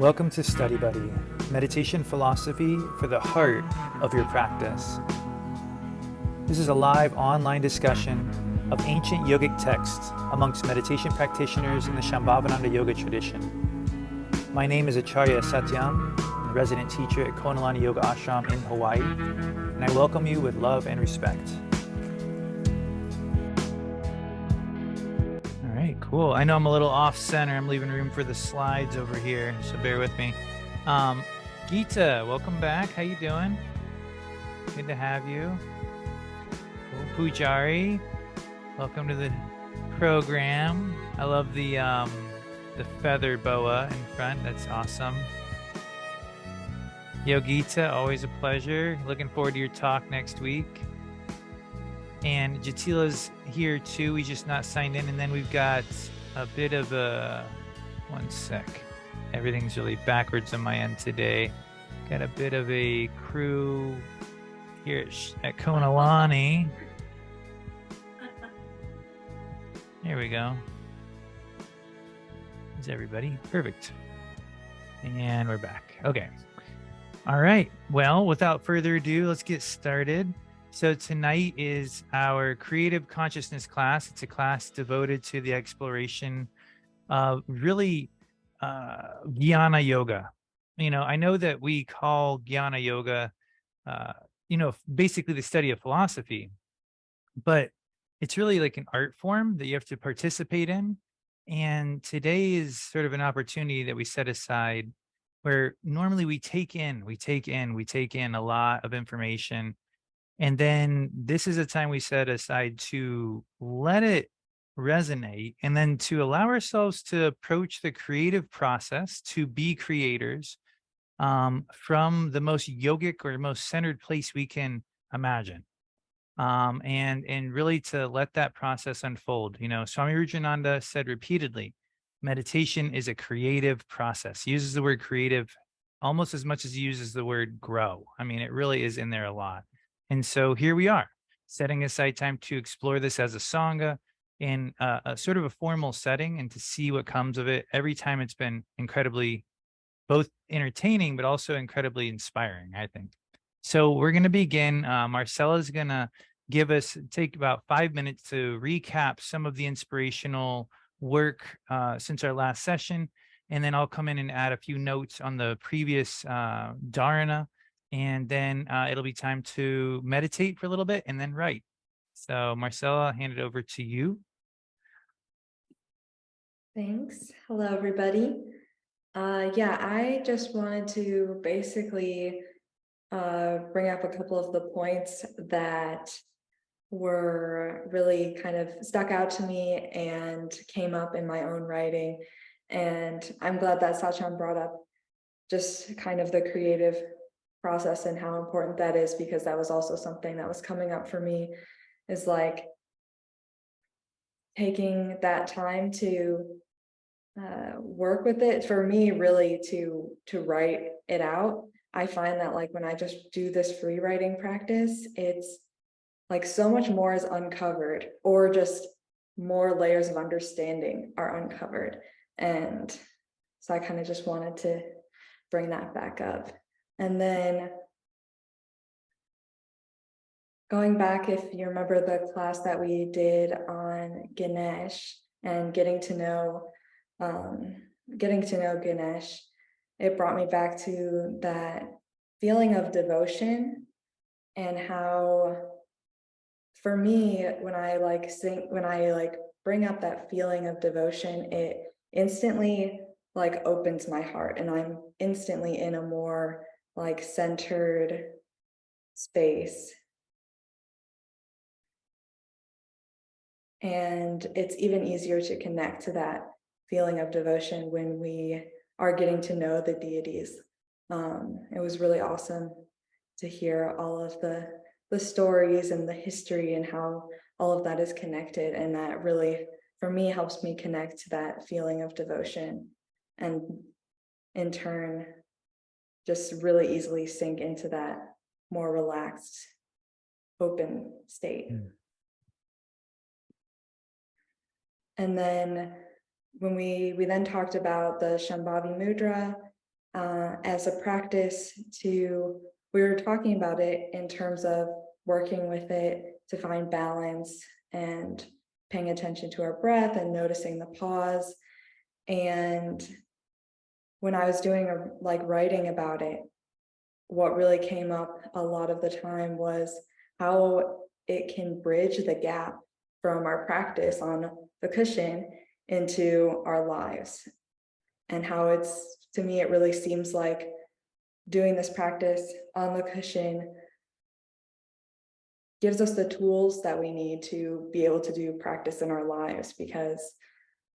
Welcome to Study Buddy, meditation philosophy for the heart of your practice. This is a live online discussion of ancient yogic texts amongst meditation practitioners in the Shambhavananda yoga tradition. My name is Acharya Satyam, a resident teacher at Konalani Yoga Ashram in Hawaii, and I welcome you with love and respect. All right, cool. I know I'm a little off center. I'm leaving room for the slides over here, so bear with me. Geeta, welcome back. How you doing? Good to have you. Cool. Pujari, welcome to the program. I love the feather boa in front. That's awesome. Yogita, always a pleasure. Looking forward to your talk next week. And Jatila's here too. He's just not signed in. And then we've got a bit of a, one sec. Everything's really backwards on my end today. Got a bit of a crew here at Konalani. There we go. Is everybody? Perfect. And we're back. Okay. All right. Well, without further ado, let's get started. So tonight is our creative consciousness class. It's a class devoted to the exploration of really jnana yoga. You know, I know that we call jnana yoga, basically the study of philosophy, but it's really like an art form that you have to participate in. And today is sort of an opportunity that we set aside where normally we take in a lot of information. And then this is a time we set aside to let it resonate and then to allow ourselves to approach the creative process, to be creators from the most yogic or most centered place we can imagine. And really to let that process unfold. You know, Swami Rujananda said repeatedly, meditation is a creative process. He uses the word creative almost as much as he uses the word grow. I mean, it really is in there a lot. And so here we are, setting aside time to explore this as a Sangha in a sort of a formal setting and to see what comes of it. Every time it's been incredibly both entertaining, but also incredibly inspiring, I think. So we're going to begin. Marcella's going to take about 5 minutes to recap some of the inspirational work since our last session. And then I'll come in and add a few notes on the previous dharana. And then it'll be time to meditate for a little bit and then write. So Marcella, I'll hand it over to you. Thanks. Hello, everybody. I just wanted to basically bring up a couple of the points that were really kind of stuck out to me and came up in my own writing. And I'm glad that Sachan brought up just kind of the creative process and how important that is, because that was also something that was coming up for me, is like taking that time to work with it. For me, really to write it out. I find that like when I just do this free writing practice, it's like so much more is uncovered, or just more layers of understanding are uncovered. And so I kind of just wanted to bring that back up. And then going back, if you remember the class that we did on Ganesh and getting to know Ganesh, it brought me back to that feeling of devotion, and how for me, when I bring up that feeling of devotion, it instantly like opens my heart, and I'm instantly in a more like centered space. And it's even easier to connect to that feeling of devotion when we are getting to know the deities. It was really awesome to hear all of the stories and the history and how all of that is connected. And that really, for me, helps me connect to that feeling of devotion, and in turn, just really easily sink into that more relaxed, open state. And then when we then talked about the Shambhavi Mudra as a practice to, we were talking about it in terms of working with it to find balance and paying attention to our breath and noticing the pause. And when I was doing like writing about it, what really came up a lot of the time was how it can bridge the gap from our practice on the cushion into our lives. And how it's, to me, it really seems like doing this practice on the cushion gives us the tools that we need to be able to do practice in our lives, because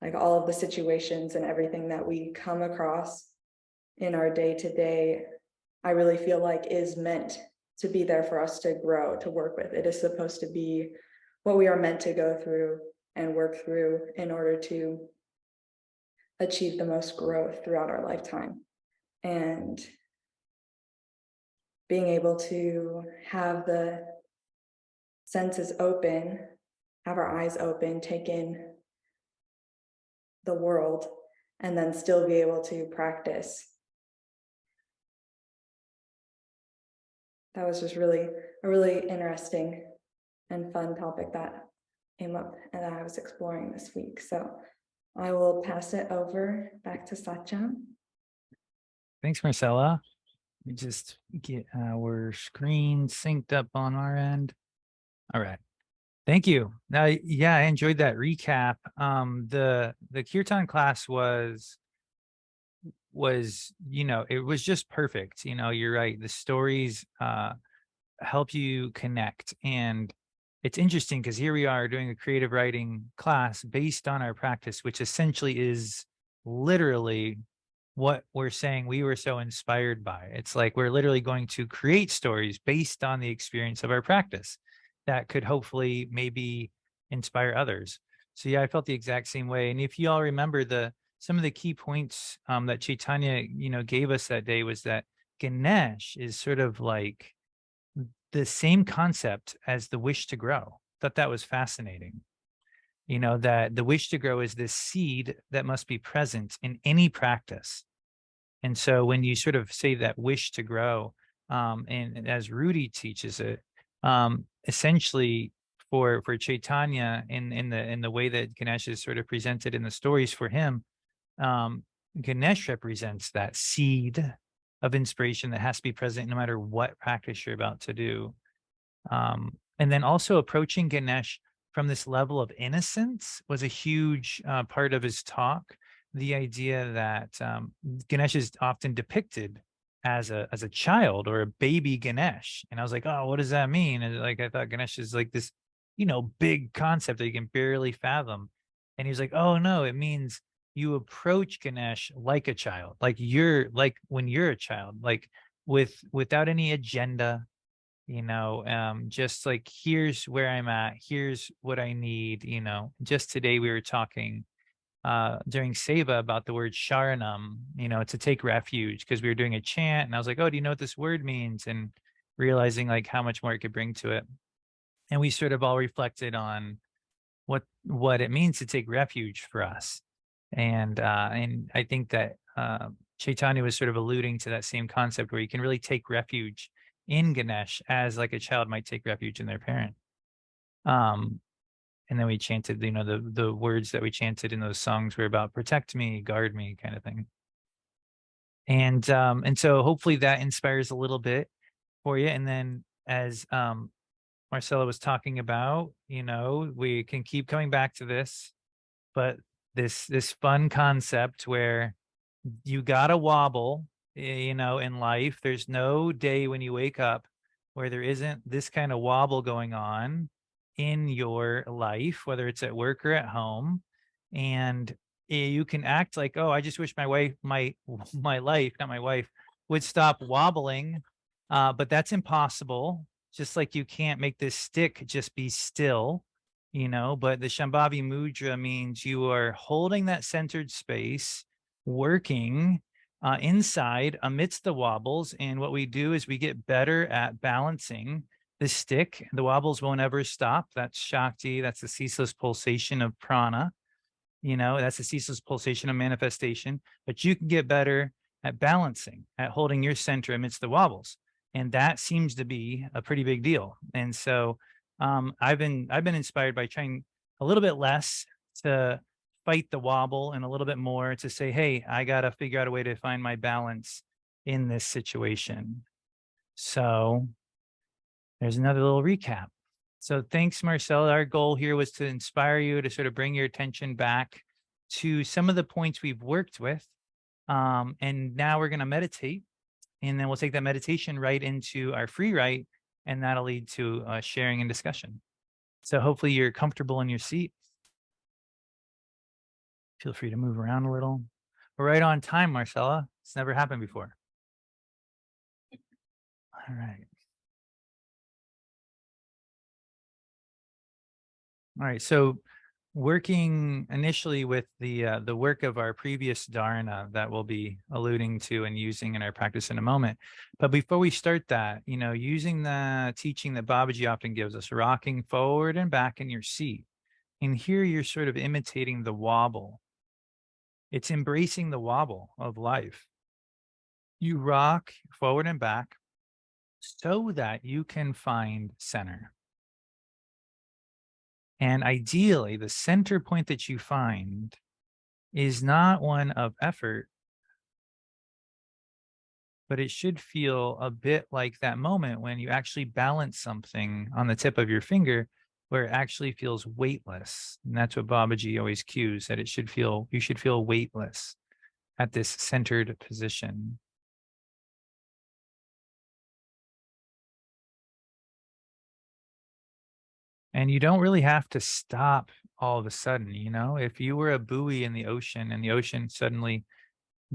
like all of the situations and everything that we come across in our day to day, I really feel like is meant to be there for us to grow, to work with. It is supposed to be what we are meant to go through and work through in order to achieve the most growth throughout our lifetime. And being able to have the senses open, have our eyes open, take in the world, and then still be able to practice. That was just really a really interesting and fun topic that came up and that I was exploring this week. So I will pass it over back to Satya. Thanks, Marcella. We just get our screen synced up on our end. All right. Thank you. Now, yeah, I enjoyed that recap. The kirtan class was, it was just perfect. You're right. The stories help you connect. And it's interesting because here we are doing a creative writing class based on our practice, which essentially is literally what we're saying we were so inspired by. It's like we're literally going to create stories based on the experience of our practice that could hopefully maybe inspire others. So yeah, I felt the exact same way. And if you all remember, some of the key points that Chaitanya, gave us that day was that Ganesh is sort of like the same concept as the wish to grow. Thought that was fascinating. That the wish to grow is this seed that must be present in any practice. And so when you sort of say that wish to grow, and as Rudy teaches it, essentially for Chaitanya in the way that Ganesh is sort of presented in the stories for him, Ganesh represents that seed of inspiration that has to be present no matter what practice you're about to do. And then also approaching Ganesh from this level of innocence was a huge part of his talk. The idea that Ganesh is often depicted as a child or a baby Ganesh. And I was like, oh, what does that mean? And like, I thought Ganesh is like this, big concept that you can barely fathom. And he was like, oh no, it means you approach Ganesh like a child, like when you're a child, like without any agenda, just like, here's where I'm at, here's what I need. Just today we were talking during Seva about the word sharanam, to take refuge, because we were doing a chant and I was like, oh, do you know what this word means? And realizing like how much more it could bring to it. And we sort of all reflected on what it means to take refuge for us. And I think that Chaitanya was sort of alluding to that same concept where you can really take refuge in Ganesh as like a child might take refuge in their parent. And then we chanted, the words that we chanted in those songs were about protect me, guard me, kind of thing. And so hopefully that inspires a little bit for you. And then as Marcella was talking about, we can keep coming back to this, but this fun concept where you gotta wobble, in life. There's no day when you wake up where there isn't this kind of wobble going on in your life, whether it's at work or at home. And you can act like, oh, I just wish my wife, my life, not my wife, would stop wobbling. But that's impossible. Just like you can't make this stick just be still, but the Shambhavi Mudra means you are holding that centered space, working inside amidst the wobbles. And what we do is we get better at balancing the stick. The wobbles won't ever stop. That's Shakti. That's the ceaseless pulsation of prana. That's the ceaseless pulsation of manifestation. But you can get better at balancing, at holding your center amidst the wobbles. And that seems to be a pretty big deal. And so I've been inspired by trying a little bit less to fight the wobble and a little bit more to say, hey, I got to figure out a way to find my balance in this situation. So there's another little recap. So thanks, Marcel. Our goal here was to inspire you to sort of bring your attention back to some of the points we've worked with. And now we're going to meditate, and then we'll take that meditation right into our free write, and that'll lead to sharing and discussion. So hopefully you're comfortable in your seat. Feel free to move around a little. We're right on time, Marcella. It's never happened before. All right. All right. So working initially with the work of our previous dharana that we'll be alluding to and using in our practice in a moment. But before we start that, using the teaching that Babaji often gives us, rocking forward and back in your seat. And here you're sort of imitating the wobble. It's embracing the wobble of life. You rock forward and back so that you can find center. And ideally, the center point that you find is not one of effort, but it should feel a bit like that moment when you actually balance something on the tip of your finger where it actually feels weightless. And that's what Babaji always cues, that you should feel weightless at this centered position. And you don't really have to stop all of a sudden, if you were a buoy in the ocean and the ocean suddenly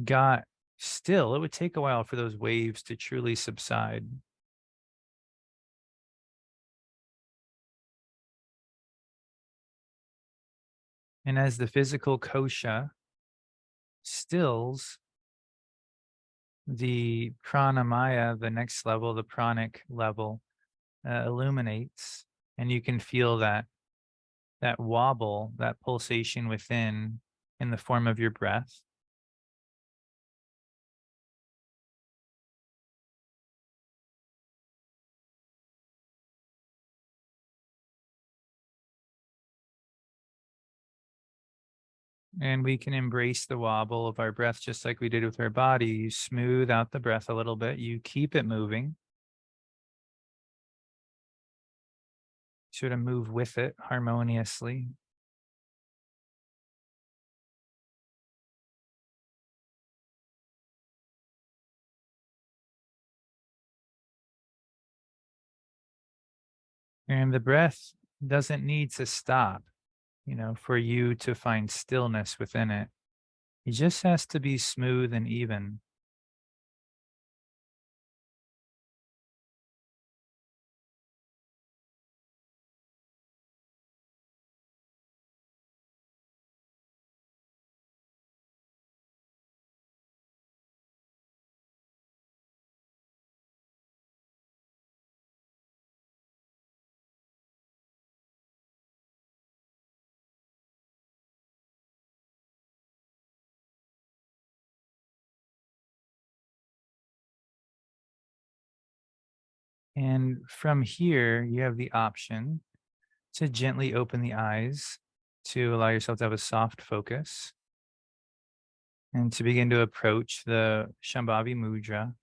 got still, it would take a while for those waves to truly subside. And as the physical kosha stills, the pranamaya, the next level, the pranic level, illuminates, and you can feel that wobble, that pulsation within in the form of your breath. And we can embrace the wobble of our breath just like we did with our body. You smooth out the breath a little bit. You keep it moving. Sort of move with it harmoniously. And the breath doesn't need to stop, for you to find stillness within it. It just has to be smooth and even. And from here, you have the option to gently open the eyes to allow yourself to have a soft focus and to begin to approach the Shambhavi Mudra.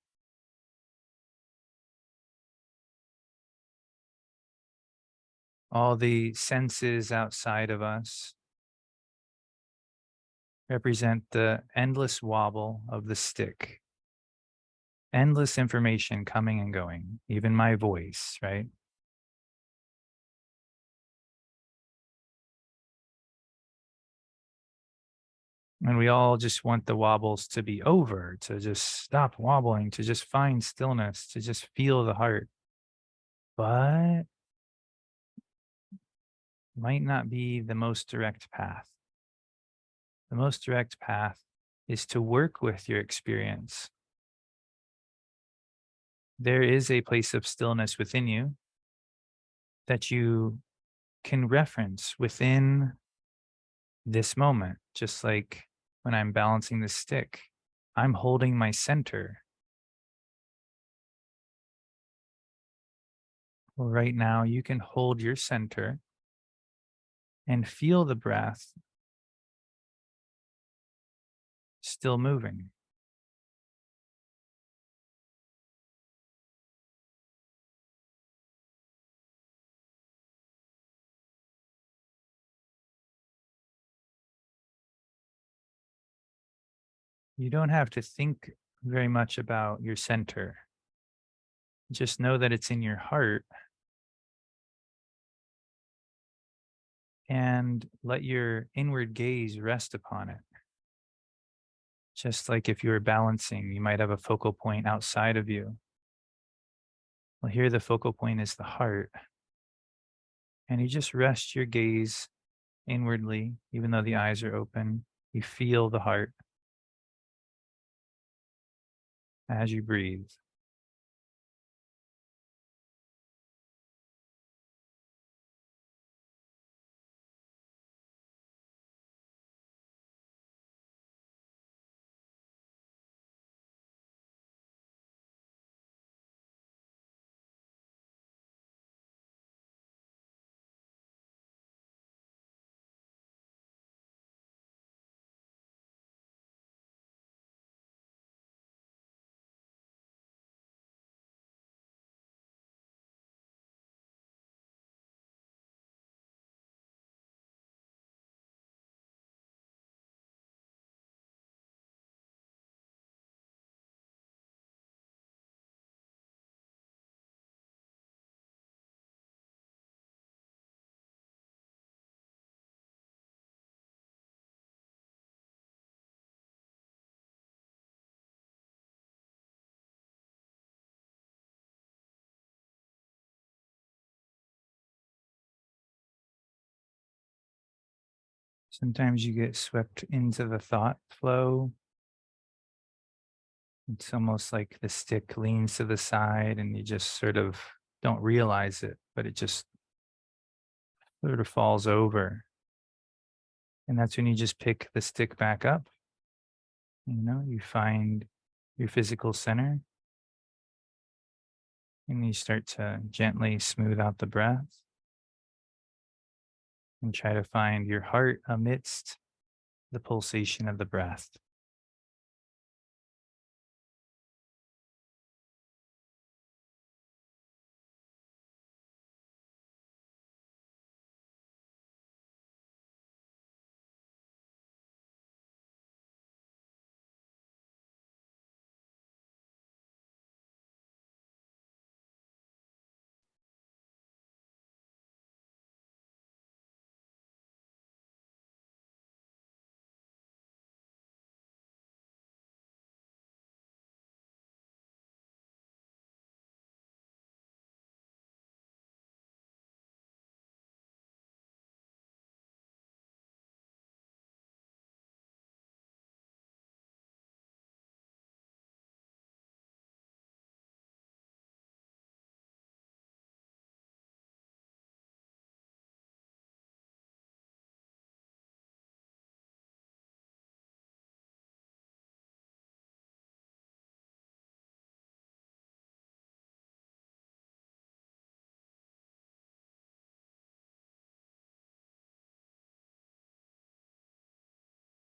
All the senses outside of us represent the endless wobble of the stick, endless information coming and going, even my voice, right? And we all just want the wobbles to be over, to just stop wobbling, to just find stillness, to just feel the heart. But might not be the most direct path. The most direct path is to work with your experience. There is a place of stillness within you that you can reference within this moment, just like when I'm balancing the stick. I'm holding my center. Well, right now, you can hold your center and feel the breath still moving. You don't have to think very much about your center. Just know that it's in your heart and let your inward gaze rest upon it. Just like if you were balancing, you might have a focal point outside of you. Well, here the focal point is the heart. And you just rest your gaze inwardly, even though the eyes are open. You feel the heart as you breathe. Sometimes you get swept into the thought flow. It's almost like the stick leans to the side and you just sort of don't realize it, but it just sort of falls over. And that's when you just pick the stick back up. You find your physical center and you start to gently smooth out the breath and try to find your heart amidst the pulsation of the breath.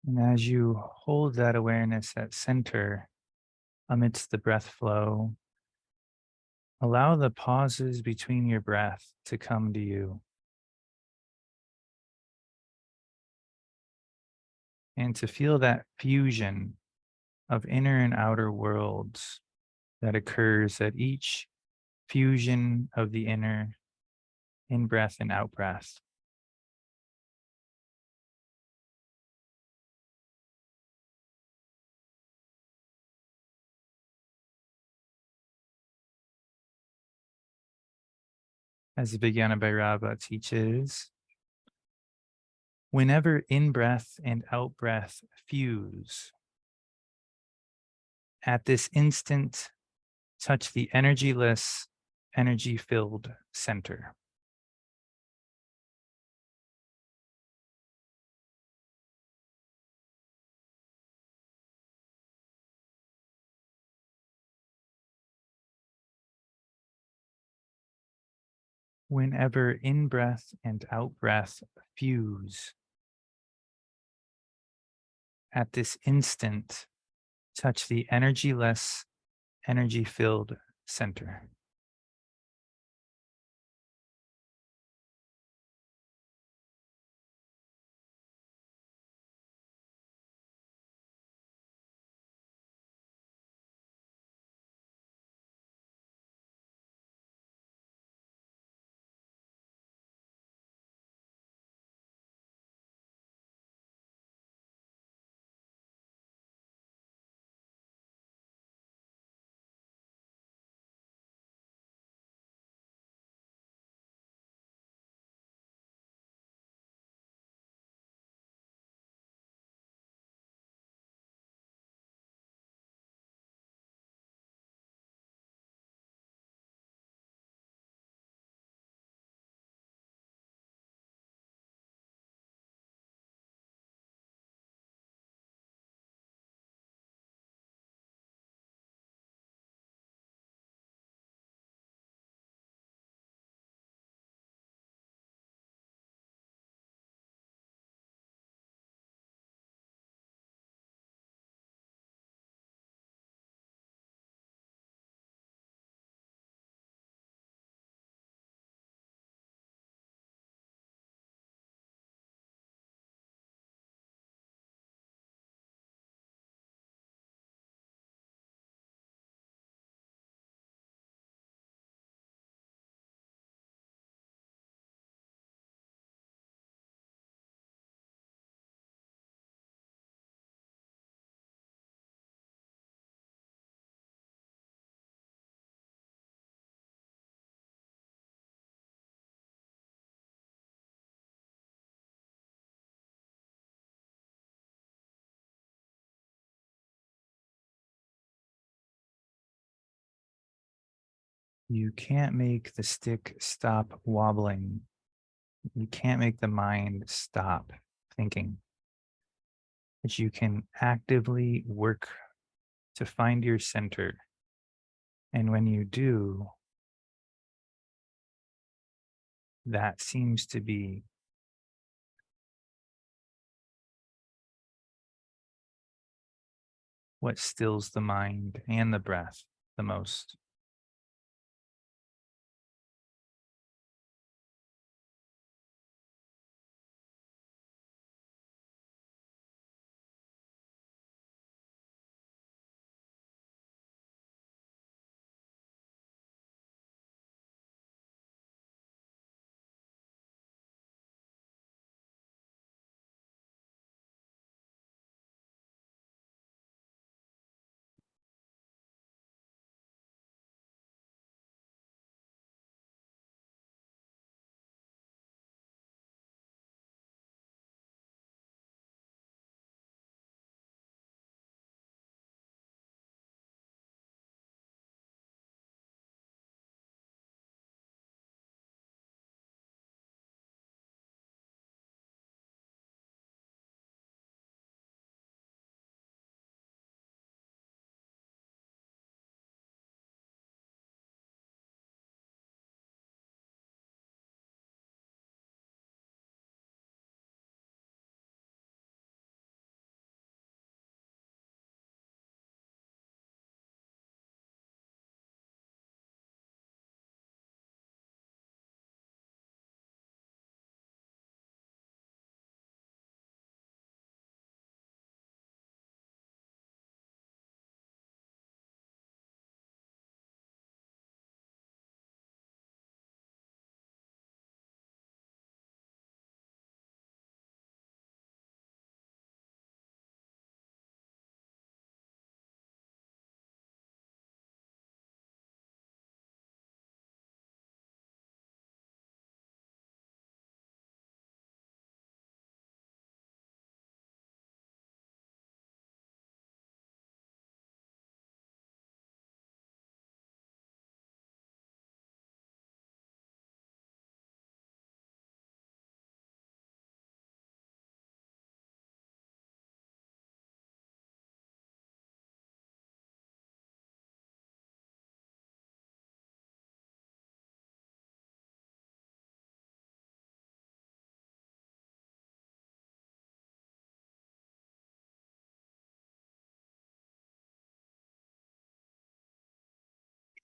And as you hold that awareness at center amidst the breath flow, allow the pauses between your breath to come to you and to feel that fusion of inner and outer worlds that occurs at each fusion of the inner in breath and out breath. As the Vijnana Bhairava teaches, whenever in breath and out breath fuse, at this instant, touch the energyless, energy filled center. Whenever in breath and out breath fuse, at this instant, touch the energy-less, energy-filled center. You can't make the stick stop wobbling. You can't make the mind stop thinking. But you can actively work to find your center. And when you do, that seems to be what stills the mind and the breath the most.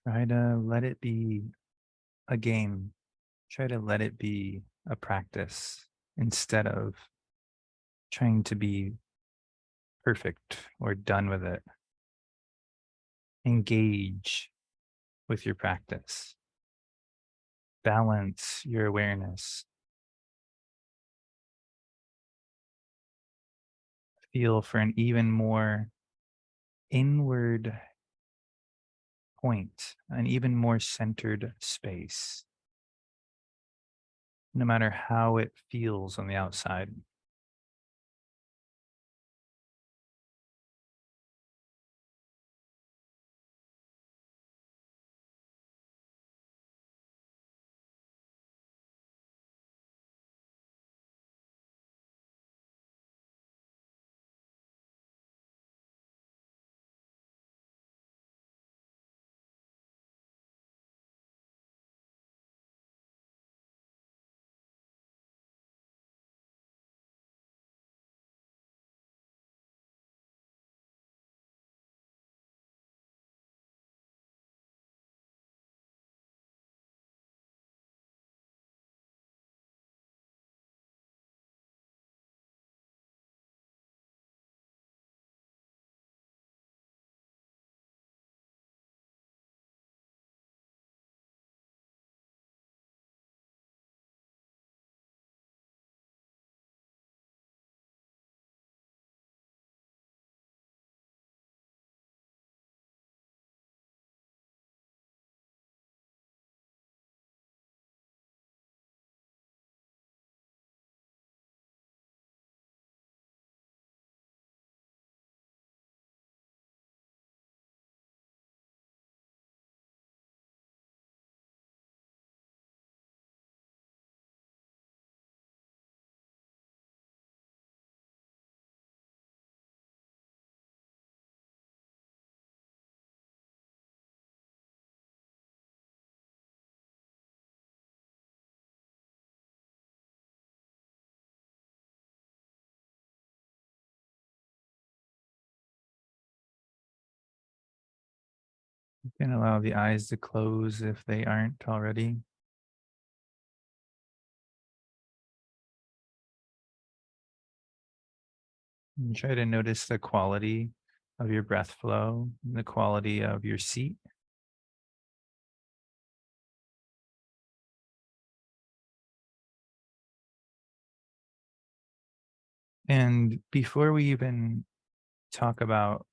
Try to let it be a game. Try to let it be a practice instead of trying to be perfect or done with it. Engage with your practice. Balance your awareness. Feel for an even more inward point, an even more centered space, no matter how it feels on the outside. You can allow the eyes to close if they aren't already. And try to notice the quality of your breath flow, the quality of your seat. And before we even talk about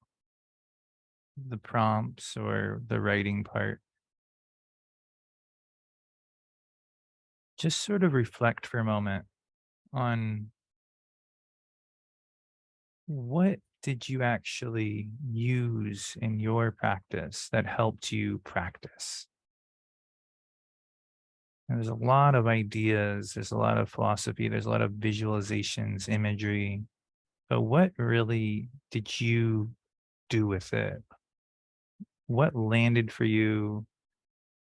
the prompts or the writing part, just sort of reflect for a moment on what did you actually use in your practice that helped you practice? There's a lot of ideas, there's a lot of philosophy, there's a lot of visualizations, imagery, but what really did you do with it? What landed for you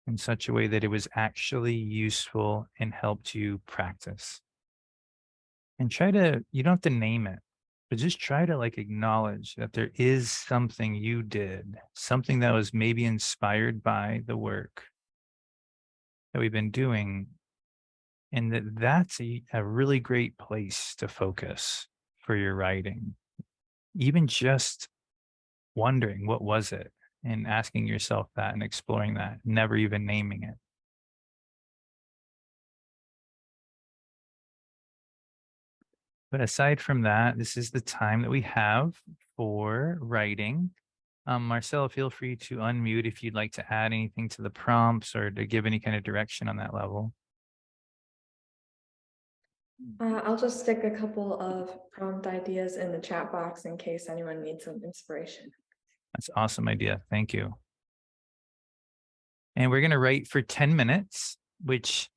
in such a way that it was actually useful and helped you practice? And try to, you don't have to name it, but just try to like acknowledge that there is something you did, something that was maybe inspired by the work that we've been doing. And that's a really great place to focus for your writing. Even just wondering, what was it? And asking yourself that and exploring that, never even naming it. But aside from that, this is the time that we have for writing. Marcella, feel free to unmute if you'd like to add anything to the prompts or to give any kind of direction on that level. I'll just stick a couple of prompt ideas in the chat box in case anyone needs some inspiration. That's an awesome idea. Thank you. And we're going to write for 10 minutes, which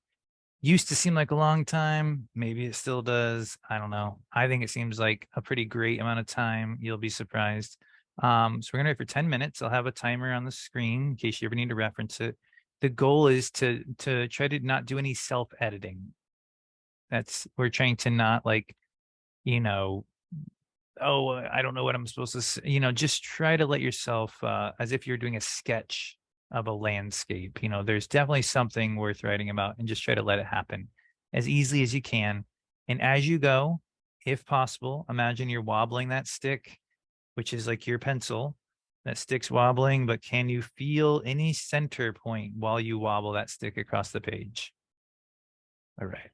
used to seem like a long time. Maybe it still does. I don't know. I think it seems like a pretty great amount of time. You'll be surprised. So we're gonna write for 10 minutes. I'll have a timer on the screen in case you ever need to reference it. The goal is to try to not do any self-editing. We're trying to not like, you know, oh, I don't know what I'm supposed to say. Just try to let yourself as if you're doing a sketch of a landscape. There's definitely something worth writing about, and just try to let it happen as easily as you can. And as you go, if possible, imagine you're wobbling that stick, which is like your pencil. That stick's wobbling, but can you feel any center point while you wobble that stick across the page? All right.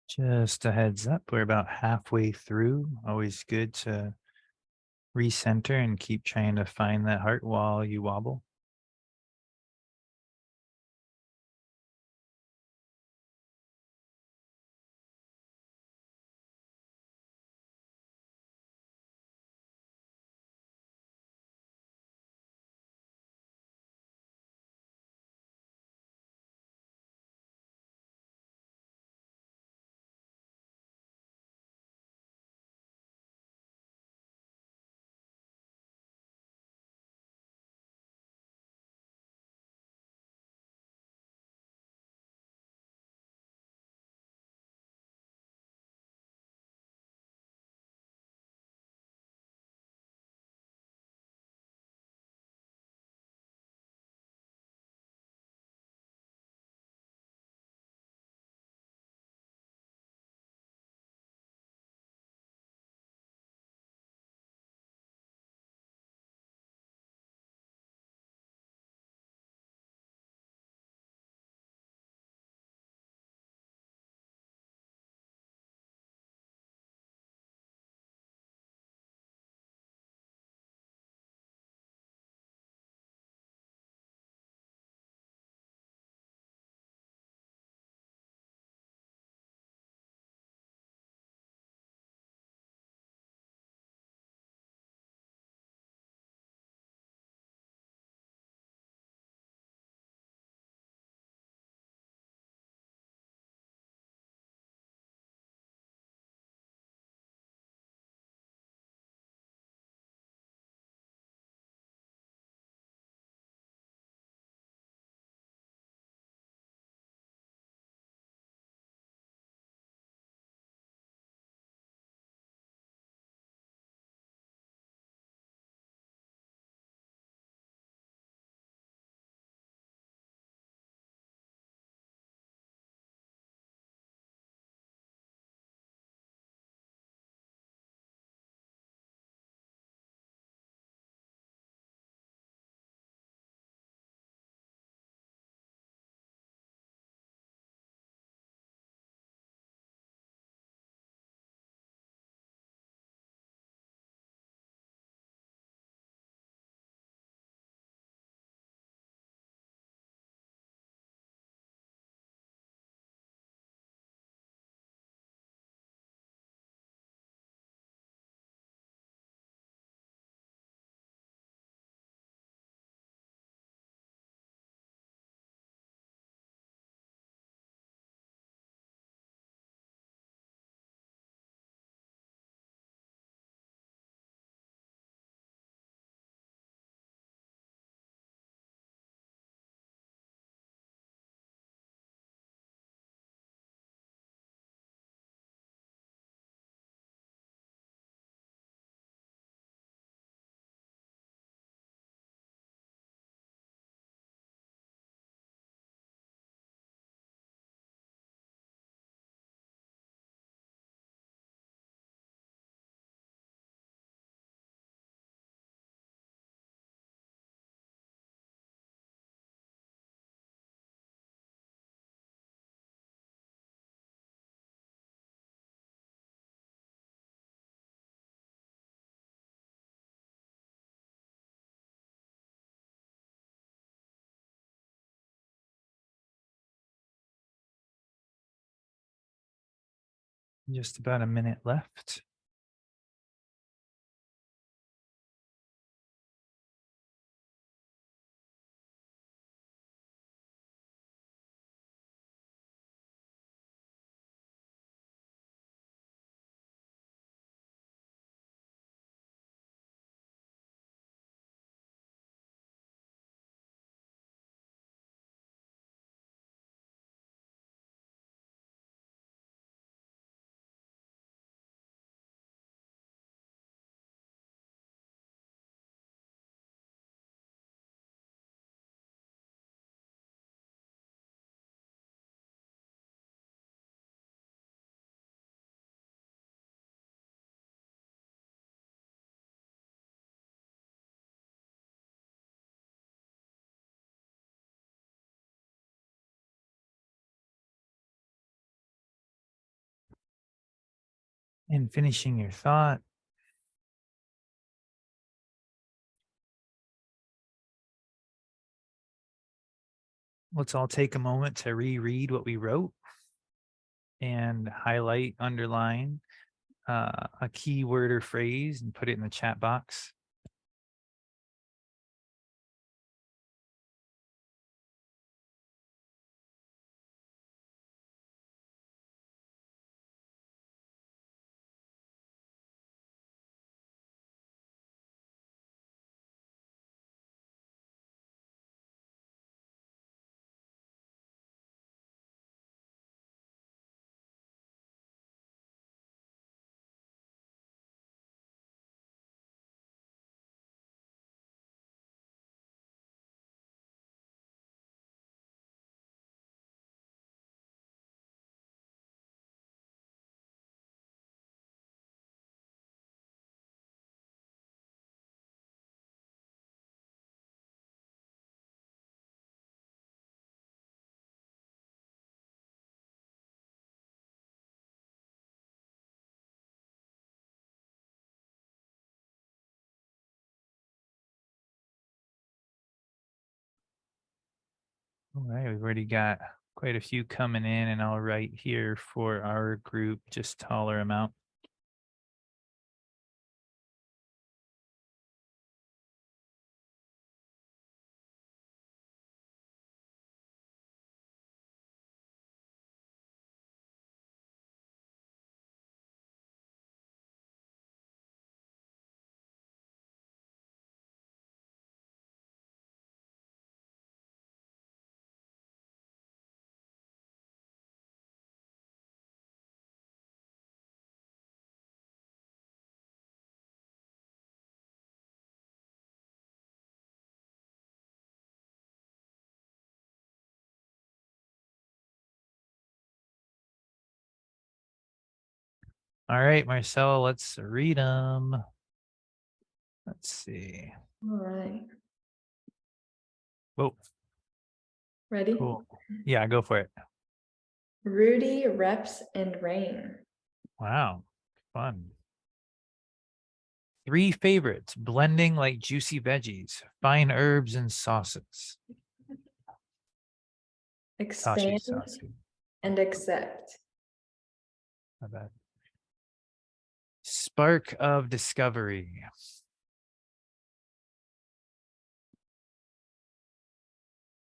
Just a heads up, we're about halfway through. Always good to recenter and keep trying to find that heart while you wobble. Just about a minute left. And finishing your thought. Let's all take a moment to reread what we wrote and highlight, underline a key word or phrase and put it in the chat box. All right, we've already got quite a few coming in, and I'll write here for our group, just taller amount. All right, Marcel, let's read them. Let's see. All right. Whoa, Ready? cool. Yeah, go for it. Rudy, Reps, and Rain. Wow, fun. 3 favorites, blending like juicy veggies, fine herbs and sauces. Tashi Expand saucy. and accept. My bad. Spark of discovery.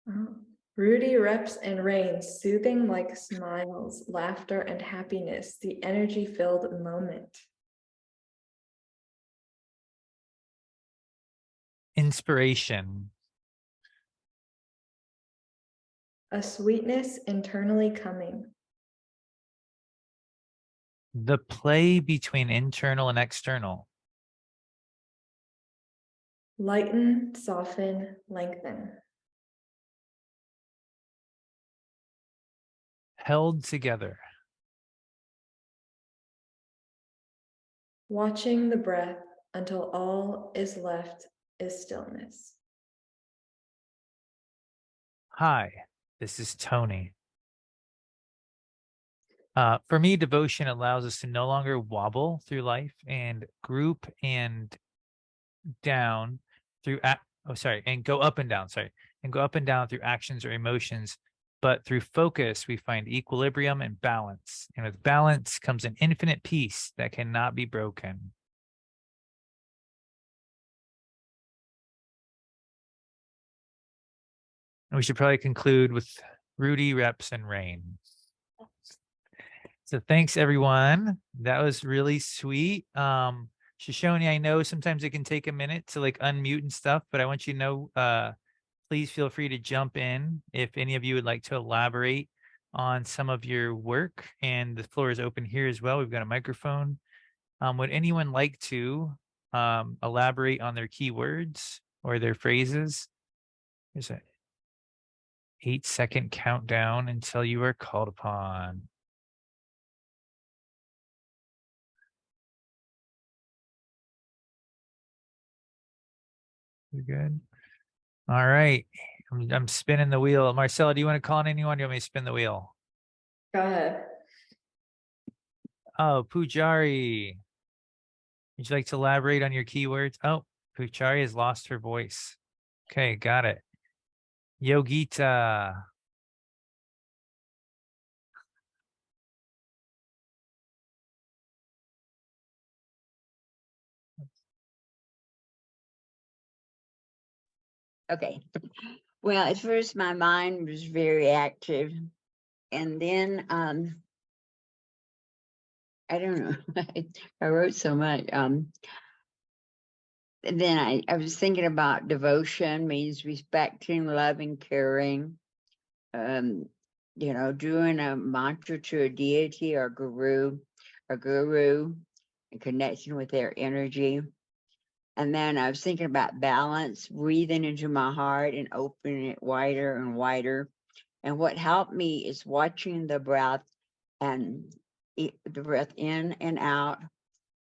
Oh. Rudy, Reps, and Rain, soothing like smiles, laughter, and happiness, the energy-filled moment. Inspiration. A sweetness internally coming. The play between internal and external. Lighten, soften, lengthen. Held together. Watching the breath until all is left is stillness. Hi, this is Tony. For me, devotion allows us to no longer wobble through life and group and down through, and go up and down, and go up and down through actions or emotions. But through focus, we find equilibrium and balance. And with balance comes an infinite peace that cannot be broken. And we should probably conclude with Rudy, Reps, and Rain. So thanks, everyone. That was really sweet. Shoshone, I know sometimes it can take a minute to like unmute and stuff, but I want you to know, please feel free to jump in if any of you would like to elaborate on some of your work. And the floor is open here as well. We've got a microphone. Would anyone like to elaborate on their keywords or their phrases? There's a 8-second countdown until you are called upon. You're good. All right. I'm spinning the wheel. Marcella, do you want to call on anyone? Do you want me to spin the wheel? Go ahead. Oh, Pujari. Would you like to elaborate on your keywords? Oh, Pujari has lost her voice. Okay, got it. Yogita. Okay. Well, at first my mind was very active, and then I don't know. I wrote so much. And then I was thinking about devotion means respecting, loving, caring. Doing a mantra to a deity or guru, and connection with their energy. And then I was thinking about balance, breathing into my heart and opening it wider and wider. And what helped me is watching the breath and the breath in and out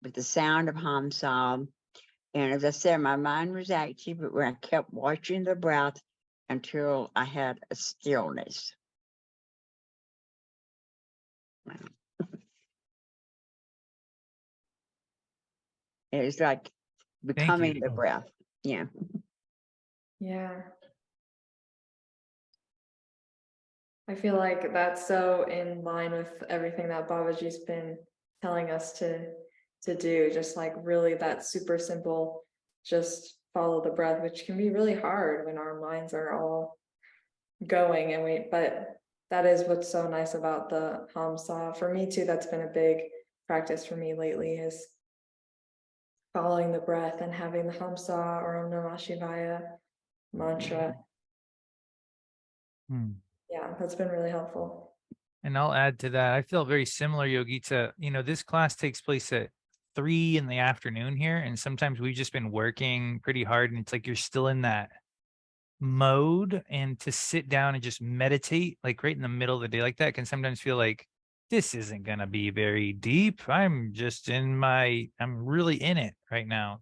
with the sound of Hamsa. And as I said, my mind was active, but when I kept watching the breath until I had a stillness. It was like becoming the breath. Yeah. Yeah. I feel like that's so in line with everything that Babaji's been telling us to do, just like really that super simple, just follow the breath, which can be really hard when our minds are all going but that is what's so nice about the Hamsa. For me too, that's been a big practice for me lately, is following the breath and having the Hamsa or Om Namah Shivaya mantra. Yeah, that's been really helpful. And I'll add to that. I feel very similar, Yogita. This class takes place at 3 in the afternoon here. And sometimes we've just been working pretty hard. And it's like you're still in that mode. And to sit down and just meditate, like right in the middle of the day like that, can sometimes feel like this isn't going to be very deep. I'm really in it right now.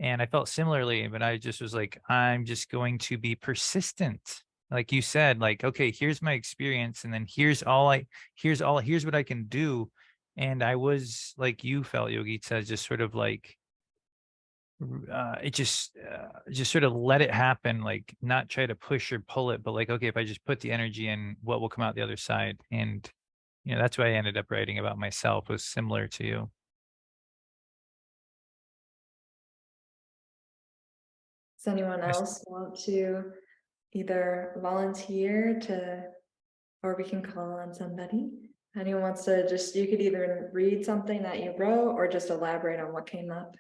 And I felt similarly, but I just was like, I'm just going to be persistent. Like you said, like, okay, here's my experience. And then here's what I can do. And I was like you felt, Yogita, just sort of like, it just sort of let it happen, like not try to push or pull it, but like, okay, if I just put the energy in, what will come out the other side? And, that's why I ended up writing about myself, was similar to you. Does anyone else want to either volunteer or we can call on somebody? Anyone wants to you could either read something that you wrote or just elaborate on what came up.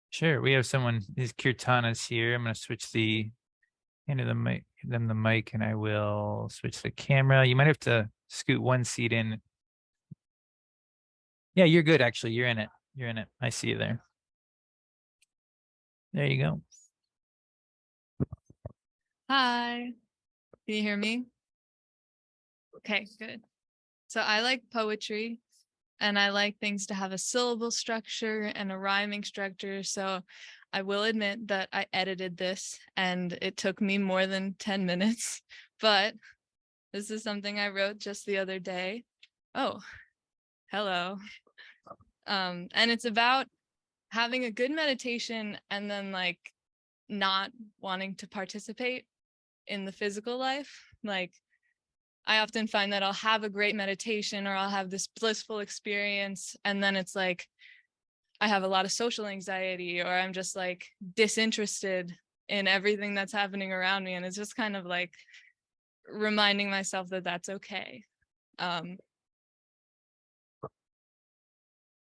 Sure. We have someone, is Kirtana's here. I'm going to switch them the mic, and I will switch the camera. You might have to scoot one seat in. Yeah, you're good. Actually, you're in it. I see you there. There you go. Hi, can you hear me? Okay, good. So I like poetry, and I like things to have a syllable structure and a rhyming structure. So I will admit that I edited this and it took me more than 10 minutes, but this is something I wrote just the other day. Oh, hello. And it's about having a good meditation and then like not wanting to participate in the physical life. Like, I often find that I'll have a great meditation or I'll have this blissful experience, and then it's like I have a lot of social anxiety, or I'm just like disinterested in everything that's happening around me. And it's just kind of like reminding myself that that's okay.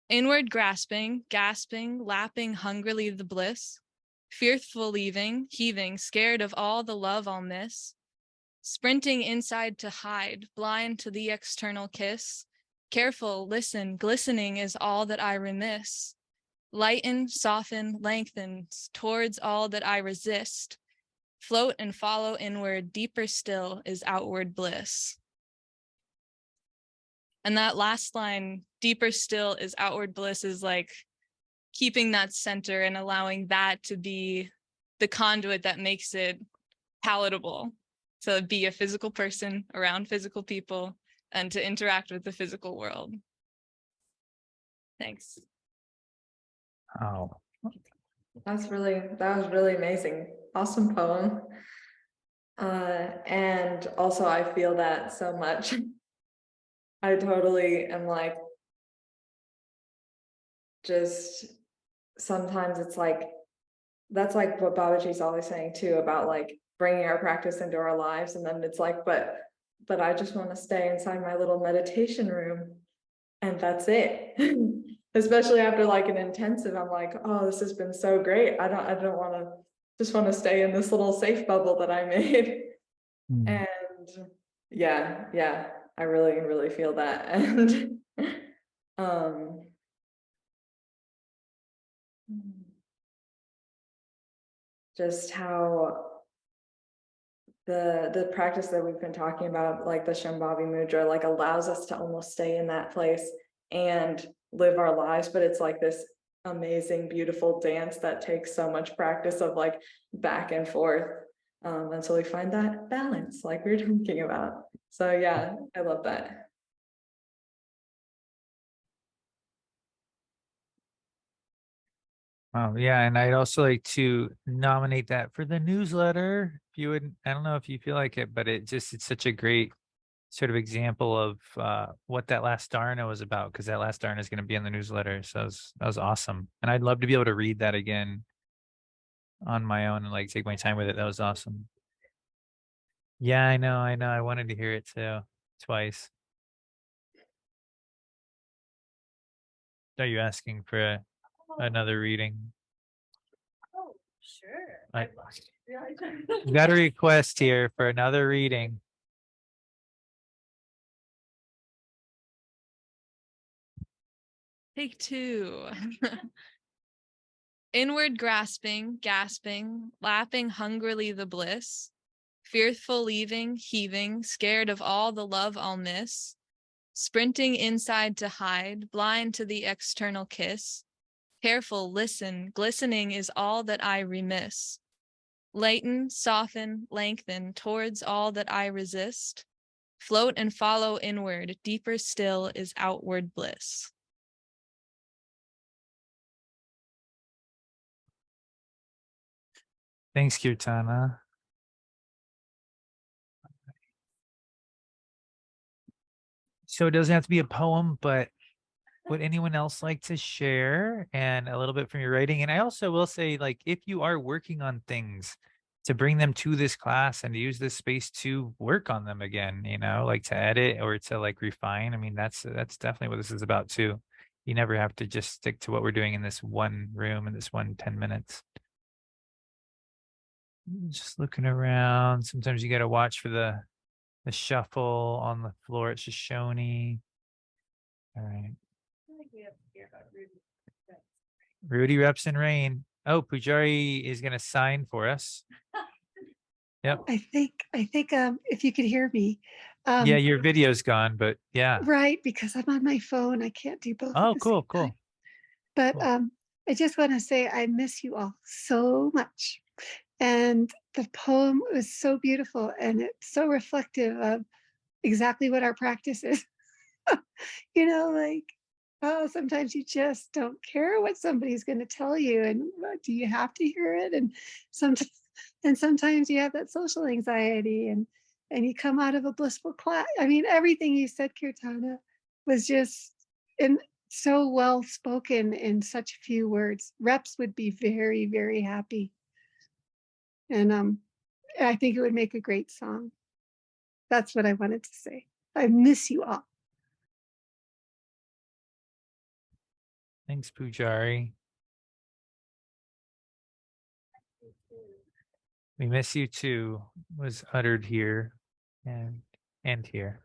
Inward grasping, gasping, lapping hungrily the bliss, fearful leaving, heaving, scared of all the love I'll miss, sprinting inside to hide, blind to the external kiss, careful, listen, glistening is all that I remiss, lighten, soften, lengthen towards all that I resist, float and follow inward, deeper still is outward bliss. And that last line, deeper still is outward bliss, is like keeping that center and allowing that to be the conduit that makes it palatable to be a physical person around physical people and to interact with the physical world. Thanks. Oh, That was really amazing. Awesome poem. And also I feel that so much. I totally am like, just sometimes it's like, that's like what Babaji's always saying too, about like bringing our practice into our lives. And then it's like, but I just want to stay inside my little meditation room and that's it. Especially after like an intensive, I'm like, oh, this has been so great. I don't want to, just want to stay in this little safe bubble that I made. And yeah, I really feel that. And just how the practice that we've been talking about, like the Shambhavi Mudra, like allows us to almost stay in that place and live our lives, but it's like this amazing, beautiful dance that takes so much practice of like back and forth until we find that balance, like we were talking about. So yeah, I love that. yeah, and I'd also like to nominate that for the newsletter. If you would, I don't know if you feel like it, but it's such a great sort of example of what that last Dharna was about, because that last Dharna is going to be in the newsletter. So that was awesome. And I'd love to be able to read that again on my own and like take my time with it. That was awesome. Yeah, I know. I wanted to hear it too, twice. Are you asking for another reading? Oh, sure. I got a request here for another reading. Take two. Inward grasping, gasping, lapping hungrily the bliss, fearful leaving, heaving, scared of all the love I'll miss, sprinting inside to hide, blind to the external kiss, careful, listen, glistening is all that I remiss, lighten, soften, lengthen towards all that I resist, float and follow inward, deeper still is outward bliss. Thanks, Kirtana. So it doesn't have to be a poem, but would anyone else like to share and a little bit from your writing? And I also will say, like, if you are working on things, to bring them to this class and to use this space to work on them again, like to edit or to like refine. I mean, that's definitely what this is about too. You never have to just stick to what we're doing in this one room in this 10 minutes. Just looking around. Sometimes you got to watch for the shuffle on the floor at Shoshone. All right. Rudy reps in rain. Oh, Pujari is going to sign for us. Yep. I think if you could hear me. Yeah, your video's gone, but yeah. Right, because I'm on my phone. I can't do both. Oh, at the cool, same cool. time. But Cool. I just want to say I miss you all so much. And the poem was so beautiful and it's so reflective of exactly what our practice is. Like, oh, sometimes you just don't care what somebody's going to tell you, and do you have to hear it? And sometimes you have that social anxiety, and you come out of a blissful class. I mean, everything you said, Kirtana, was just so well spoken in such few words. Reps would be very, very happy, and I think it would make a great song. That's what I wanted to say. I miss you all. Thanks, Pujari. We miss you too, was uttered here and here.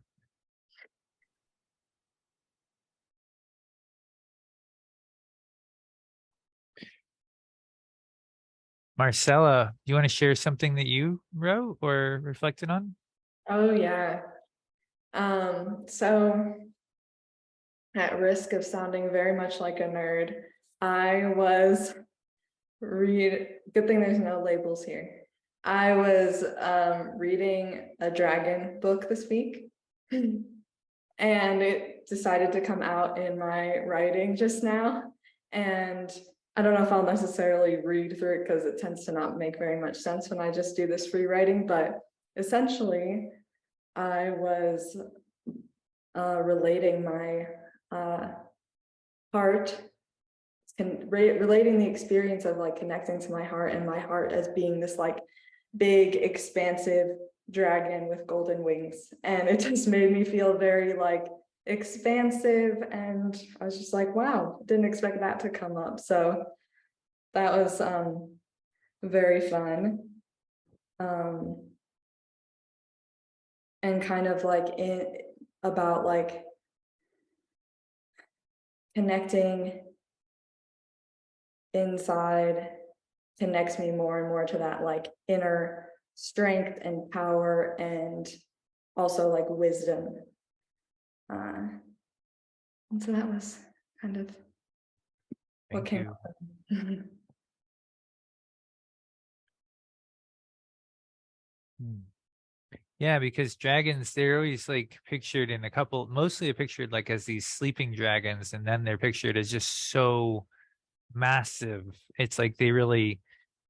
Marcella, do you want to share something that you wrote or reflected on? Oh yeah. So at risk of sounding very much like a nerd, I was good thing there's no labels here. I was reading a dragon book this week, and it decided to come out in my writing just now. And I don't know if I'll necessarily read through it because it tends to not make very much sense when I just do this free writing, but essentially I was relating my heart, relating the experience of like connecting to my heart and my heart as being this like big expansive dragon with golden wings, and it just made me feel very like expansive, and I was just like, wow, didn't expect that to come up. So that was very fun, and kind of like about like connecting inside connects me more and more to that like inner strength and power, and also like wisdom. And so that was kind of what Thank came you. up. Yeah, because dragons, they're always like pictured in a couple, mostly pictured like as these sleeping dragons, and then they're pictured as just so massive. It's like they really,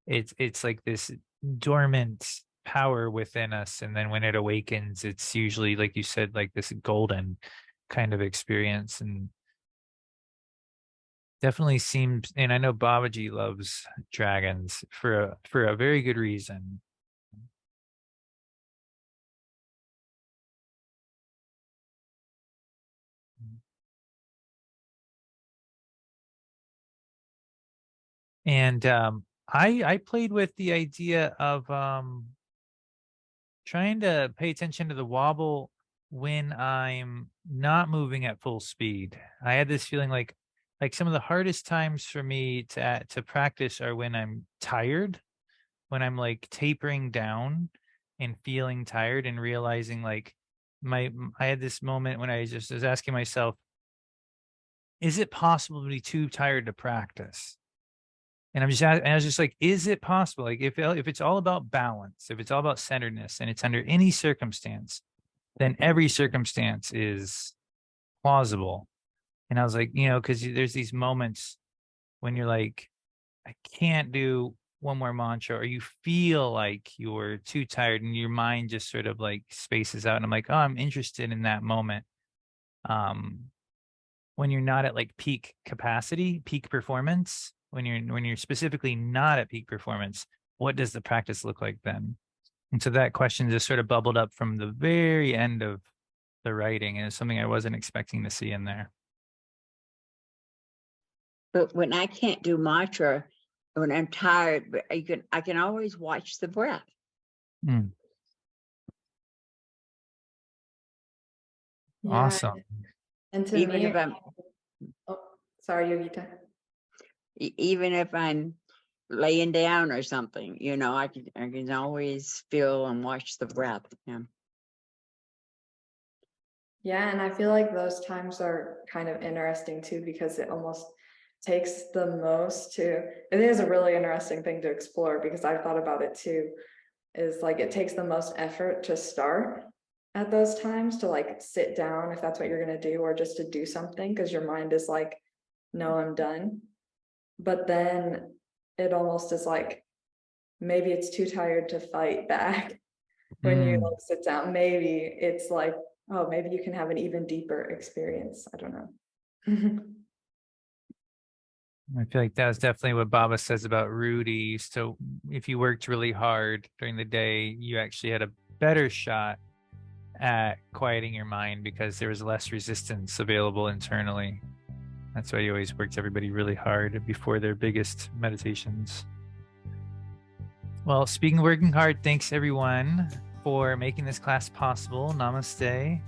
it's like this dormant power within us, and then when it awakens, it's usually, like you said, like this golden kind of experience. And definitely seems, and I know Babaji loves dragons for a very good reason. And I played with the idea of trying to pay attention to the wobble when I'm not moving at full speed. I had this feeling like some of the hardest times for me to practice are when I'm tired, when I'm like tapering down and feeling tired and realizing like I had this moment when I just was asking myself, is it possible to be too tired to practice? And I was just like, is it possible? Like if it's all about balance, if it's all about centeredness, and it's under any circumstance, then every circumstance is plausible. And I was like, because there's these moments when you're like, I can't do one more mantra, or you feel like you're too tired and your mind just sort of like spaces out. And I'm like, oh, I'm interested in that moment. Um, when you're not at like peak capacity, peak performance, when you're specifically not at peak performance, what does the practice look like then? And so that question just sort of bubbled up from the very end of the writing, and it's something I wasn't expecting to see in there. But when I can't do mantra, when I'm tired, but I can always watch the breath. Mm, Yeah, awesome. and to Even me, if I'm oh, sorry, Yogita. even if I'm laying down or something, I can always feel and watch the breath. Yeah. Yeah, and I feel like those times are kind of interesting too, because it almost takes the most to, it is a really interesting thing to explore, because I've thought about it too, is like it takes the most effort to start at those times, to like sit down if that's what you're going to do, or just to do something, because your mind is like, no, I'm done. But then it almost is like, maybe it's too tired to fight back when you like sit down. Maybe it's like, oh, maybe you can have an even deeper experience. I don't know. I feel like that's definitely what Baba says about Rudy. So if you worked really hard during the day, you actually had a better shot at quieting your mind because there was less resistance available internally. That's why he always works everybody really hard before their biggest meditations. Well, speaking of working hard, thanks everyone for making this class possible. Namaste.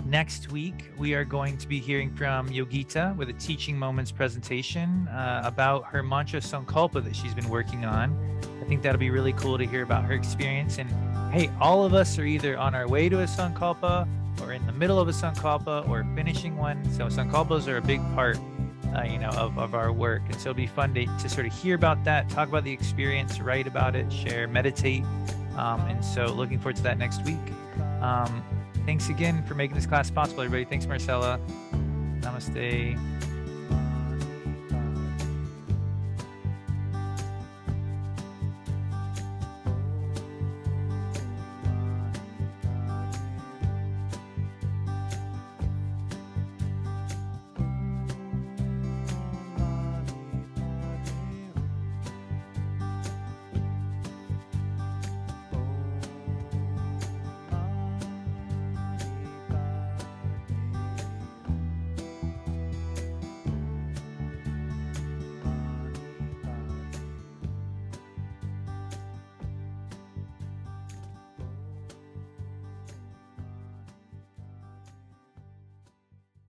Next week, we are going to be hearing from Yogita with a Teaching Moments presentation about her mantra Sankalpa that she's been working on. I think that'll be really cool to hear about her experience. And hey, all of us are either on our way to a Sankalpa, or in the middle of a Sankalpa, or finishing one. So Sankalpas are a big part of our work. And so it'll be fun to sort of hear about that, talk about the experience, write about it, share, meditate. And so looking forward to that next week. Thanks again for making this class possible, everybody. Thanks, Marcella. Namaste.